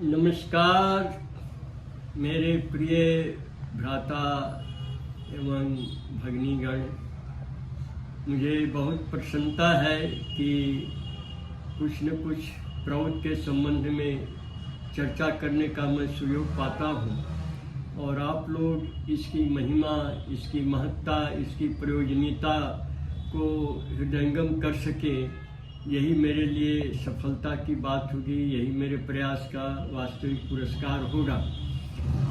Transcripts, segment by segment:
नमस्कार मेरे प्रिय भ्राता एवं भगिनीगण। मुझे बहुत प्रसन्नता है कि कुछ न कुछ प्रवृत्ति के संबंध में चर्चा करने का मैं सुयोग पाता हूँ और आप लोग इसकी महिमा, इसकी महत्ता, इसकी प्रयोजनीयता को हृदयंगम कर सके, यही मेरे लिए सफलता की बात होगी, यही मेरे प्रयास का वास्तविक पुरस्कार होगा।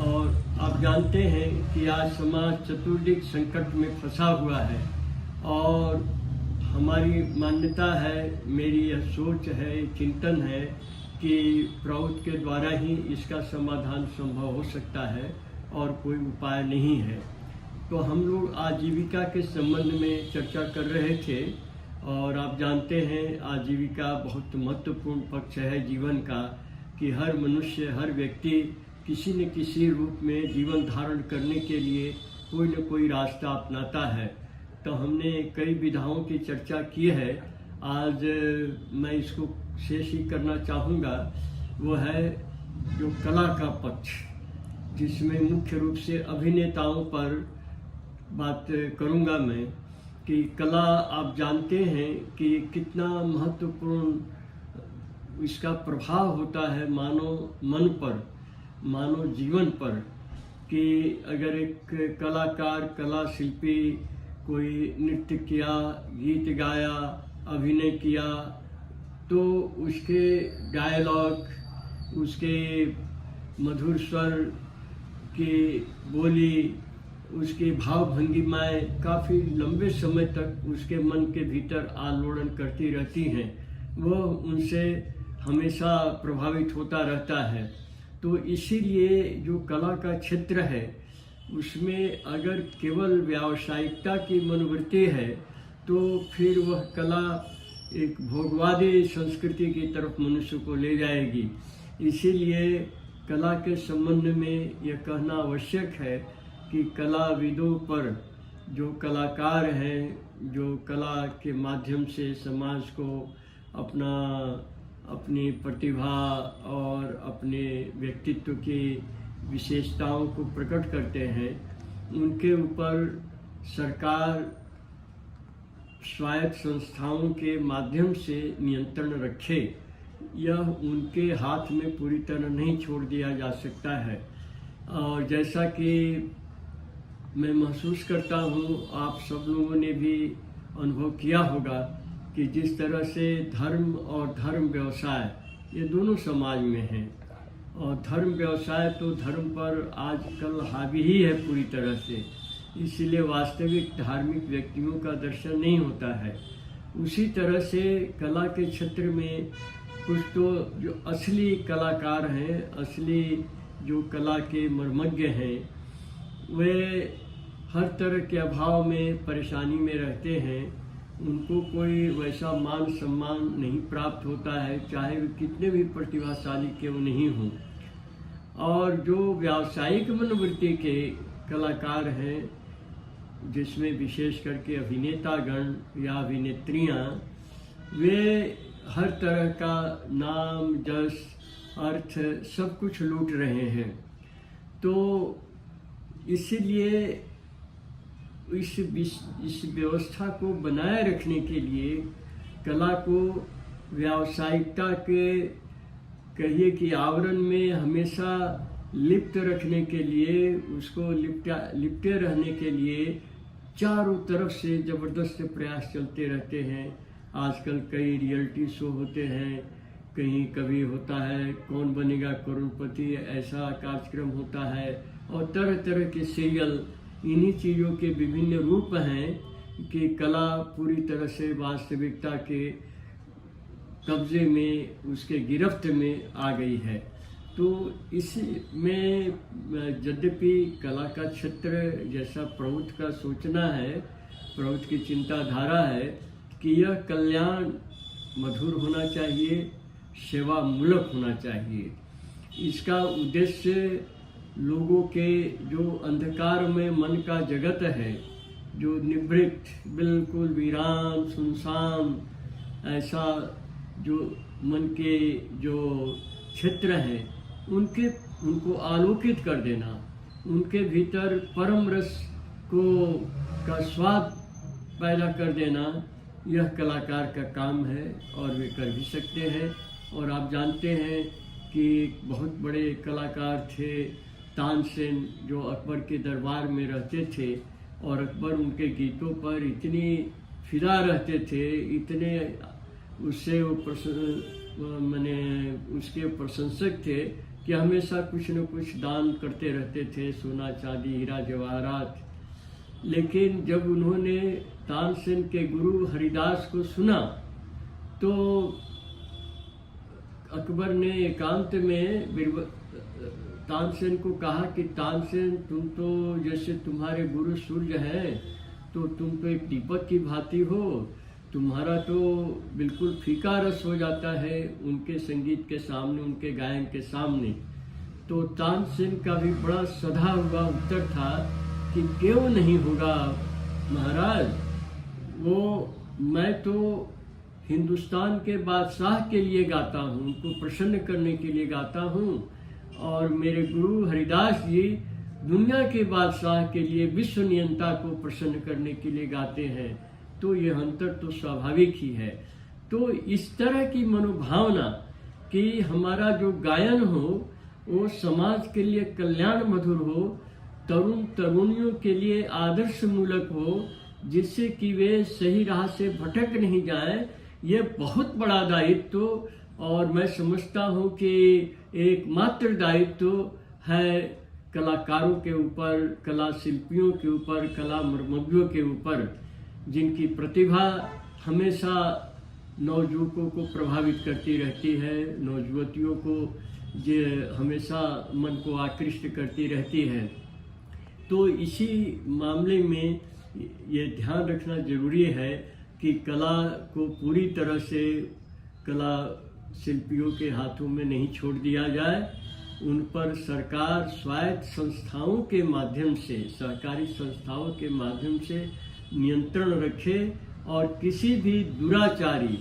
और आप जानते हैं कि आज समाज चतुर्दिक संकट में फंसा हुआ है और हमारी मान्यता है, मेरी यह सोच है, चिंतन है कि प्रवृत्ति के द्वारा ही इसका समाधान संभव हो सकता है और कोई उपाय नहीं है। तो हम लोग आजीविका के संबंध में चर्चा कर रहे थे और आप जानते हैं आजीविका बहुत महत्वपूर्ण पक्ष है जीवन का, कि हर मनुष्य, हर व्यक्ति किसी न किसी रूप में जीवन धारण करने के लिए कोई न कोई रास्ता अपनाता है। तो हमने कई विधाओं की चर्चा की है, आज मैं इसको शेष ही करना चाहूँगा। वो है जो कला का पक्ष, जिसमें मुख्य रूप से अभिनेताओं पर बात करूँगा मैं कि कला, आप जानते हैं कि कितना महत्वपूर्ण इसका प्रभाव होता है मानव मन पर, मानव जीवन पर। कि अगर एक कलाकार, कला शिल्पी कोई नृत्य किया, गीत गाया, अभिनय किया, तो उसके डायलॉग, उसके मधुर स्वर की बोली, उसके भाव भंगिमाएँ काफ़ी लंबे समय तक उसके मन के भीतर आलोड़न करती रहती हैं। वह उनसे हमेशा प्रभावित होता रहता है। तो इसीलिए जो कला का क्षेत्र है उसमें अगर केवल व्यावसायिकता की मनोवृत्ति है तो फिर वह कला एक भोगवादी संस्कृति की तरफ मनुष्य को ले जाएगी। इसीलिए कला के संबंध में यह कहना आवश्यक है कि कलाविदों पर, जो कलाकार हैं, जो कला के माध्यम से समाज को अपनी प्रतिभा और अपने व्यक्तित्व की विशेषताओं को प्रकट करते हैं, उनके ऊपर सरकार स्वायत्त संस्थाओं के माध्यम से नियंत्रण रखे। यह उनके हाथ में पूरी तरह नहीं छोड़ दिया जा सकता है। और जैसा कि मैं महसूस करता हूँ, आप सब लोगों ने भी अनुभव किया होगा कि जिस तरह से धर्म और धर्म व्यवसाय ये दोनों समाज में हैं, और धर्म व्यवसाय तो धर्म पर आजकल हावी ही है पूरी तरह से, इसलिए वास्तविक धार्मिक व्यक्तियों का दर्शन नहीं होता है। उसी तरह से कला के क्षेत्र में कुछ तो जो असली कलाकार हैं, असली जो कला के मर्मज्ञ हैं, वे हर तरह के अभाव में, परेशानी में रहते हैं। उनको कोई वैसा मान सम्मान नहीं प्राप्त होता है, चाहे वे कितने भी प्रतिभाशाली क्यों नहीं हों। और जो व्यावसायिक मनोवृत्ति के कलाकार हैं, जिसमें विशेष करके अभिनेतागण या अभिनेत्रियां, वे हर तरह का नाम, जश, अर्थ सब कुछ लूट रहे हैं। तो इसीलिए इस व्यवस्था को बनाए रखने के लिए कला को व्यावसायिकता के, कहिए कि आवरण में हमेशा लिप्त रखने के लिए, उसको लिपटे रहने के लिए चारों तरफ से ज़बरदस्त प्रयास चलते रहते हैं। आजकल कई रियलिटी शो होते हैं, कहीं कभी होता है कौन बनेगा करोड़पति, ऐसा कार्यक्रम होता है, और तरह तरह के सीरियल। इन्हीं चीज़ों के विभिन्न रूप हैं कि कला पूरी तरह से वास्तविकता के कब्जे में, उसके गिरफ्त में आ गई है। तो इसमें यद्यपि कला का क्षेत्र जैसा प्रवृत्ति का सोचना है, प्रवृत्ति की चिंताधारा है कि यह कल्याण मधुर होना चाहिए, सेवा मूलक होना चाहिए। इसका उद्देश्य लोगों के जो अंधकार में मन का जगत है, जो निवृत्त, बिल्कुल वीरान, सुनसान, ऐसा जो मन के जो क्षेत्र हैं, उनको आलोकित कर देना, उनके भीतर परम रस का स्वाद पैदा कर देना, यह कलाकार का काम है और वे कर भी सकते हैं। और आप जानते हैं कि बहुत बड़े कलाकार थे तानसेन, जो अकबर के दरबार में रहते थे और अकबर उनके गीतों पर इतनी फिदा रहते थे, इतने उससे वो उसके प्रशंसक थे कि हमेशा कुछ न कुछ दान करते रहते थे, सोना चांदी हीरा जवाहरात। लेकिन जब उन्होंने तानसेन के गुरु हरिदास को सुना तो अकबर ने एकांत में तानसेन को कहा कि तानसेन, तुम तो जैसे तुम्हारे गुरु सूर्य हैं, तो तुम तो एक दीपक की भांति हो, तुम्हारा तो बिल्कुल फीका रस हो जाता है उनके संगीत के सामने, उनके गायन के सामने। तो तानसेन का भी बड़ा सधा हुआ उत्तर था कि क्यों नहीं होगा महाराज, मैं तो हिंदुस्तान के बादशाह के लिए गाता हूँ, उनको प्रसन्न करने के लिए गाता हूँ, और मेरे गुरु हरिदास जी दुनिया के बादशाह के लिए, विश्व नियंता को प्रसन्न करने के लिए गाते हैं। तो यह अंतर तो स्वाभाविक ही है। तो इस तरह की मनोभावना कि हमारा जो गायन हो वो समाज के लिए कल्याण मधुर हो, तरुण तरुणियों के लिए आदर्श मूलक हो, जिससे कि वे सही राह से भटक नहीं जाएं, ये बहुत बड़ा दायित्व और मैं समझता हूँ कि एकमात्र दायित्व है कलाकारों के ऊपर, कला शिल्पियों के ऊपर, कला मर्मज्ञों के ऊपर, जिनकी प्रतिभा हमेशा नवयुवकों को प्रभावित करती रहती है, नवयुवतियों को जो हमेशा मन को आकृष्ट करती रहती है। तो इसी मामले में ये ध्यान रखना जरूरी है कि कला को पूरी तरह से कला शिल्पियों के हाथों में नहीं छोड़ दिया जाए। उन पर सरकार स्वायत्त संस्थाओं के माध्यम से, सहकारी संस्थाओं के माध्यम से नियंत्रण रखे और किसी भी दुराचारी,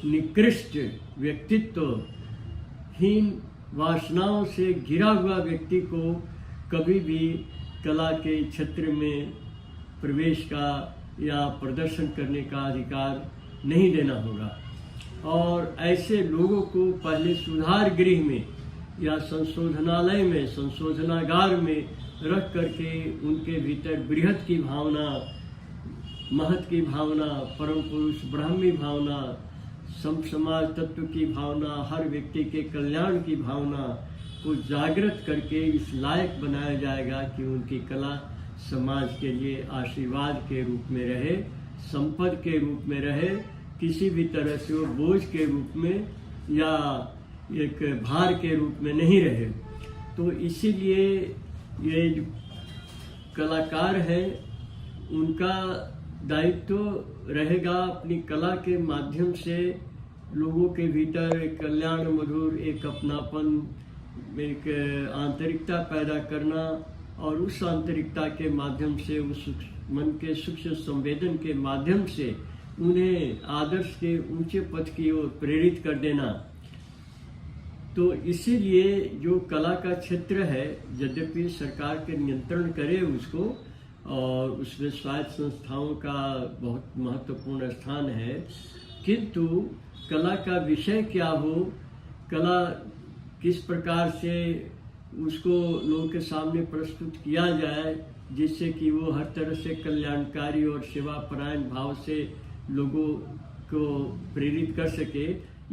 निकृष्ट, व्यक्तित्वहीन, वासनाओं से घिरा हुआ व्यक्ति को कभी भी कला के क्षेत्र में प्रवेश का या प्रदर्शन करने का अधिकार नहीं देना होगा। और ऐसे लोगों को पहले सुधार गृह में या संशोधनालय में, संशोधनागार में रख करके उनके भीतर बृहत की भावना, महत की भावना, परम पुरुष ब्राह्मी भावना, समाज तत्व की भावना, हर व्यक्ति के कल्याण की भावना को जागृत करके इस लायक बनाया जाएगा कि उनकी कला समाज के लिए आशीर्वाद के रूप में रहे, संपद के रूप में रहे, किसी भी तरह से वो बोझ के रूप में या एक भार के रूप में नहीं रहे। तो इसीलिए ये जो कलाकार हैं उनका दायित्व रहेगा अपनी कला के माध्यम से लोगों के भीतर एक कल्याण मधुर, एक अपनापन, एक आंतरिकता पैदा करना, और उस आंतरिकता के माध्यम से, उस मन के सूक्ष्म संवेदन के माध्यम से उन्हें आदर्श के ऊंचे पथ की ओर प्रेरित कर देना। तो इसीलिए जो कला का क्षेत्र है, यद्यपि सरकार के नियंत्रण करे उसको, और उसमें स्वायत्त संस्थाओं का बहुत महत्वपूर्ण स्थान है, किंतु कला का विषय क्या हो, कला किस प्रकार से उसको लोगों के सामने प्रस्तुत किया जाए जिससे कि वो हर तरह से कल्याणकारी और सेवापरायण भाव से लोगों को प्रेरित कर सके,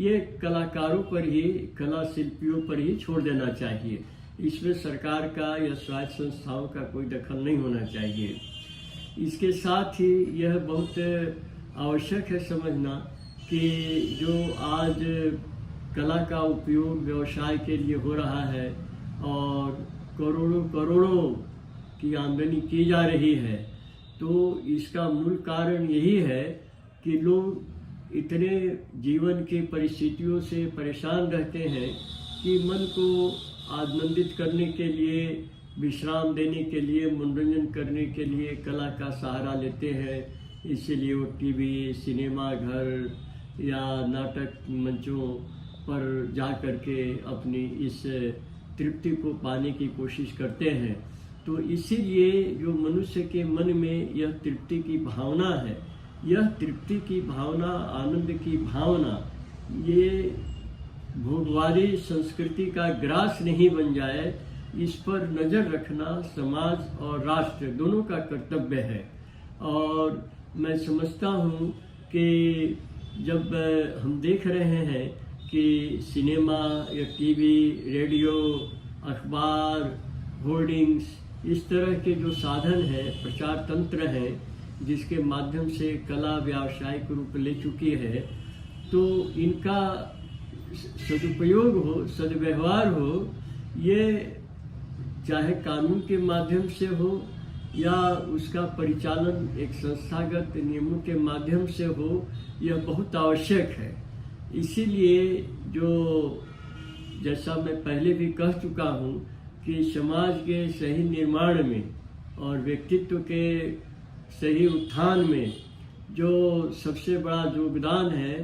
ये कलाकारों पर ही, कला शिल्पियों पर ही छोड़ देना चाहिए। इसमें सरकार का या स्वायत्त संस्थाओं का कोई दखल नहीं होना चाहिए। इसके साथ ही यह बहुत आवश्यक है समझना कि जो आज कला का उपयोग व्यवसाय के लिए हो रहा है और करोड़ों करोड़ों की आमदनी की जा रही है, तो इसका मूल कारण यही है कि लोग इतने जीवन की परिस्थितियों से परेशान रहते हैं कि मन को आनंदित करने के लिए, विश्राम देने के लिए, मनोरंजन करने के लिए कला का सहारा लेते हैं। इसीलिए वो टीवी, सिनेमा घर या नाटक मंचों पर जा कर के अपनी इस तृप्ति को पाने की कोशिश करते हैं। तो इसीलिए जो मनुष्य के मन में यह तृप्ति की भावना है, यह तृप्ति की भावना, आनंद की भावना, ये भोगवादी संस्कृति का ग्रास नहीं बन जाए, इस पर नज़र रखना समाज और राष्ट्र दोनों का कर्तव्य है। और मैं समझता हूँ कि जब हम देख रहे हैं कि सिनेमा या टीवी, रेडियो, अखबार, होर्डिंग्स, इस तरह के जो साधन हैं, प्रचार तंत्र हैं, जिसके माध्यम से कला व्यावसायिक रूप ले चुकी है, तो इनका सदुपयोग हो, सदव्यवहार हो, ये चाहे कानून के माध्यम से हो या उसका परिचालन एक संस्थागत नियमों के माध्यम से हो, यह बहुत आवश्यक है। इसीलिए जो जैसा मैं पहले भी कह चुका हूँ कि समाज के सही निर्माण में और व्यक्तित्व के सही उत्थान में जो सबसे बड़ा योगदान है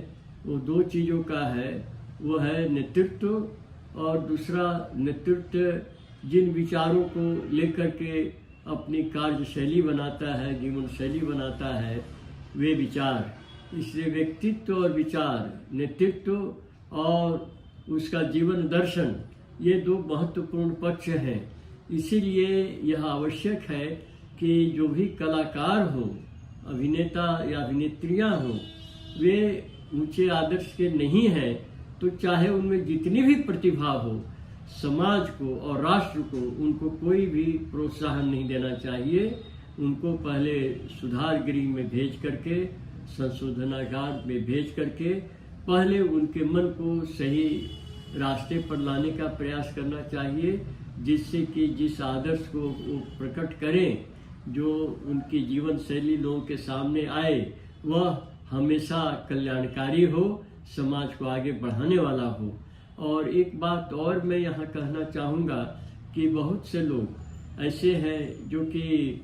वो दो चीज़ों का है। वो है नेतृत्व और दूसरा नेतृत्व जिन विचारों को लेकर के अपनी कार्यशैली बनाता है, जीवन शैली बनाता है, वे विचार। इसलिए व्यक्तित्व और विचार, नेतृत्व और उसका जीवन दर्शन, ये दो महत्वपूर्ण पक्ष हैं। इसीलिए यह आवश्यक है कि जो भी कलाकार हो, अभिनेता या अभिनेत्रियां हो, वे ऊंचे आदर्श के नहीं हैं तो चाहे उनमें जितनी भी प्रतिभा हो, समाज को और राष्ट्र को उनको कोई भी प्रोत्साहन नहीं देना चाहिए। उनको पहले सुधार गृह में भेज करके, संशोधनागार में भेज करके पहले उनके मन को सही रास्ते पर लाने का प्रयास करना चाहिए, जिससे कि जिस आदर्श को वो प्रकट करें, जो उनकी जीवन शैली लोगों के सामने आए, वह हमेशा कल्याणकारी हो, समाज को आगे बढ़ाने वाला हो। और एक बात और मैं यहाँ कहना चाहूँगा कि बहुत से लोग ऐसे हैं जो कि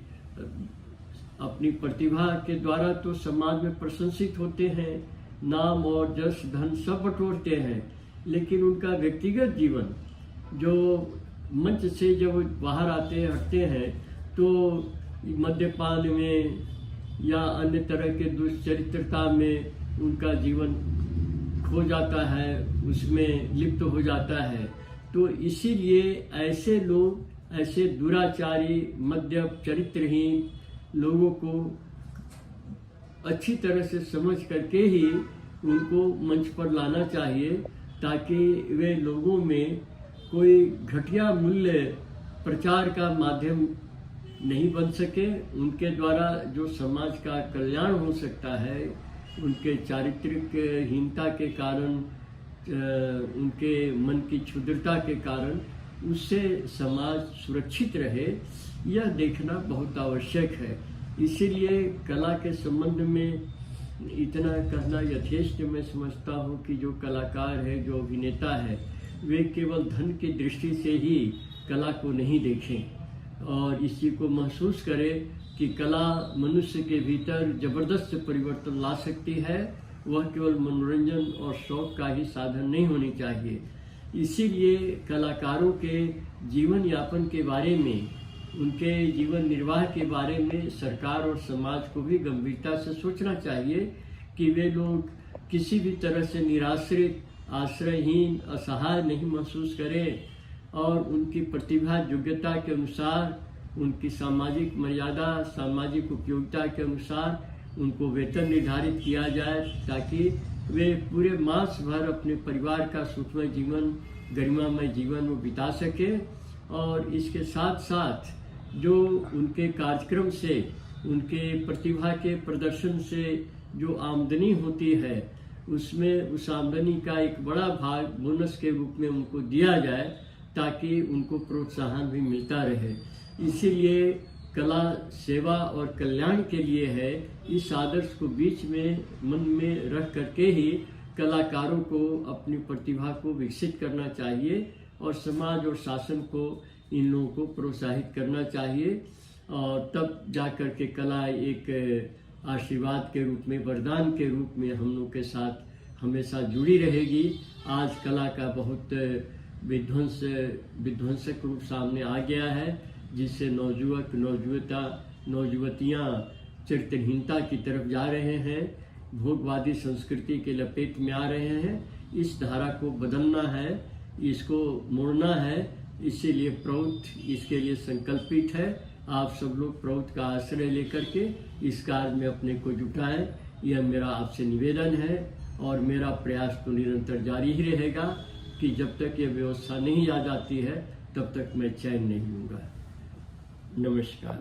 अपनी प्रतिभा के द्वारा तो समाज में प्रशंसित होते हैं, नाम और यश धन सब बटोरते हैं, लेकिन उनका व्यक्तिगत जीवन जो मंच से जब बाहर आते हटते हैं तो मद्यपान में या अन्य तरह के दुष्चरित्रता में उनका जीवन खो जाता है, उसमें लिप्त हो जाता है। तो इसीलिए ऐसे लोग, ऐसे दुराचारी, मद्यप, चरित्रहीन लोगों को अच्छी तरह से समझ करके ही उनको मंच पर लाना चाहिए, ताकि वे लोगों में कोई घटिया मूल्य प्रचार का माध्यम नहीं बन सके। उनके द्वारा जो समाज का कल्याण हो सकता है, उनके चारित्रिक हीनता के कारण, उनके मन की क्षुद्रता के कारण, उससे समाज सुरक्षित रहे, यह देखना बहुत आवश्यक है। इसीलिए कला के संबंध में इतना कहना यथेष्ट मैं समझता हूँ कि जो कलाकार है, जो अभिनेता है, वे केवल धन की दृष्टि से ही कला को नहीं देखें और इसी को महसूस करें कि कला मनुष्य के भीतर जबरदस्त परिवर्तन ला सकती है। वह केवल मनोरंजन और शौक का ही साधन नहीं होनी चाहिए। इसीलिए कलाकारों के जीवन यापन के बारे में, उनके जीवन निर्वाह के बारे में सरकार और समाज को भी गंभीरता से सोचना चाहिए कि वे लोग किसी भी तरह से निराश्रित, आश्रयहीन, असहाय नहीं महसूस करें और उनकी प्रतिभा, योग्यता के अनुसार, उनकी सामाजिक मर्यादा, सामाजिक उपयोगिता के अनुसार उनको वेतन निर्धारित किया जाए, ताकि वे पूरे मास भर अपने परिवार का सुखमय जीवन, गरिमामय जीवन वो बिता सके। और इसके साथ साथ जो उनके कार्यक्रम से, उनके प्रतिभा के प्रदर्शन से जो आमदनी होती है, उसमें उस आमदनी का एक बड़ा भाग बोनस के रूप में उनको दिया जाए, ताकि उनको प्रोत्साहन भी मिलता रहे। इसीलिए कला सेवा और कल्याण के लिए है। इस आदर्श को बीच में मन में रख करके ही कलाकारों को अपनी प्रतिभा को विकसित करना चाहिए और समाज और शासन को इन लोगों को प्रोत्साहित करना चाहिए, और तब जाकर के कला एक आशीर्वाद के रूप में, वरदान के रूप में हम लोग के साथ हमेशा जुड़ी रहेगी। आज कला का बहुत विध्वंसक रूप सामने आ गया है, जिससे नौजुवतियाँ चरित्रहीनता की तरफ जा रहे हैं, भोगवादी संस्कृति के लपेट में आ रहे हैं। इस धारा को बदलना है, इसको मोड़ना है, इसीलिए प्रौथ इसके लिए संकल्पित है। आप सब लोग प्रौथ का आश्रय लेकर के इस कार्य में अपने को जुटाएं, यह मेरा आपसे निवेदन है। और मेरा प्रयास तो निरंतर जारी ही रहेगा कि जब तक ये व्यवस्था नहीं आ जाती है तब तक मैं चैन नहीं लूँगा। नमस्कार।